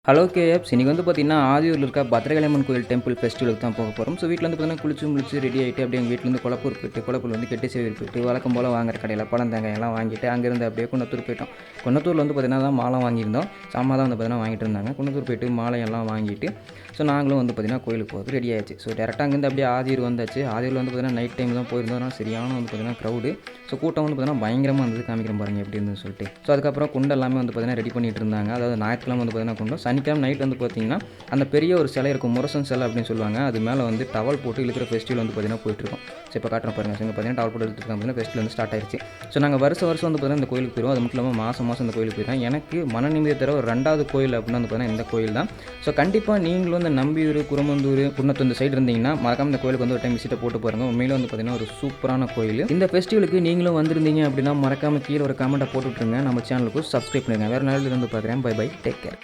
Hello கேஎப்ஸ் இன்றைக்கி வந்து பார்த்திங்கன்னா ஆதியூரில் இருக்க பத்ரகாளியம்மன் கோயில் டெம்பிள் ஃபெஸ்டிவலுக்கு தான் போக போகிறோம். ஸோ வீட்டில் வந்து பார்த்திங்கன்னா குளிச்சு முடிச்சு ரெடி ஆகிட்டு அப்படியே எங்கள் வீட்டிலேருந்து கொளப்பூர் போய்ட்டு கொளப்பூர் வந்து கெட்டி சேவூர் போய்ட்டு வழக்கம் போல் வாங்குற கடையில் பழம் தேங்காய் எல்லாம் வாங்கிட்டு அங்கேருந்து அப்படியே குன்னத்தூர் போயிட்டோம். குன்னத்தூரில் வந்து பார்த்திங்கன்னா தான் மாலை வாங்கியிருந்தோம். சாமா தான் வந்து பார்த்திங்கன்னா வாங்கிட்டு இருந்தாங்க. குன்னத்தூர் போய்ட்டு மாலையெல்லாம் வாங்கிட்டு ஸோ நாங்களும் வந்து பார்த்திங்கன்னா கோயிலுக்கு போகிறது ரெடி ஆயிடுச்சு. ஸோ டேரெக்டாக அங்கேருந்து அப்படியே ஆதியூர் வந்தாச்சு. ஆதியூரில் வந்து பார்த்திங்கன்னா நைட் டைம் தான் போயிருந்தோம். சரியான வந்து பார்த்திங்கன்னா க்ரௌடு. ஸோ கூட்டம் வந்து பார்த்திங்கன்னா பயங்கரமாக இருந்தது. காமிக்கிறேன் பாருங்க எப்படி இருந்துன்னு சொல்லிட்டு. ஸோ அதுக்கப்புறம் குண்டை எல்லாமே வந்து பார்த்திங்கன்னா ரெடி பண்ணிட்டு இருந்தாங்க. அதாவது ஞாயிற்றுக்கிழமை வந்து பார்த்திங்கன்னா குண்டம், சனிக்கிழமை நைட் வந்து பார்த்திங்கன்னா அந்த பெரிய ஒரு சிலை இருக்கும், முரசன் சிலை அப்படின்னு சொல்லுவாங்க. அது மேலே வந்து டவல் போட்டு இழுக்கிற ஃபெஸ்டிவல் வந்து பார்த்திங்கன்னா போயிட்டுருக்கும். ஸோ இப்போ காட்டுறேன் பாருங்கள். இங்கே பார்த்திங்கன்னா டவல் போட்டு இழுத்துருக்காங்க. பார்த்திங்கன்னா ஃபெஸ்டிவல் வந்து ஸ்டார்ட் ஆயிடுச்சு. ஸோ நாங்கள் வருஷம் வந்து பார்த்திங்கன்னா இந்த கோயிலுக்கு போயிடுவோம். அது மட்டும் இல்லாமல் மாதம் இந்த கோயிலுக்கு போயிடும். எனக்கு மன நிம்மதி தர ஒரு 2வது கோயில் அப்படின்னு வந்து பார்த்திங்கன்னா இந்த கோயில் தான். ஸோ கண்டிப்பாக நீங்களும் இந்த நம்பியூர், குரமந்தூர், குன்னத்தூர் இந்த சைடு இருந்தீங்கன்னா மறக்காம இந்த கோயிலுக்கு வந்து ஒரு டைம் விசிட்டை போட்டு பாருங்கள். உண்மையிலே வந்து பார்த்திங்கன்னா ஒரு சூப்பரான கோயில். இந்த ஃபெஸ்டிவலுக்கு நீங்களும் வந்திருந்தீங்க அப்படின்னா மறக்காம கீழே ஒரு கமெண்ட்டை போட்டு விட்டுருங்க. நம்ம சேனலுக்கு சப்ஸ்கிரைப் பண்ணுங்கள். வேறு நாளில் இருந்து பார்க்குறேன். Bye bye, take care.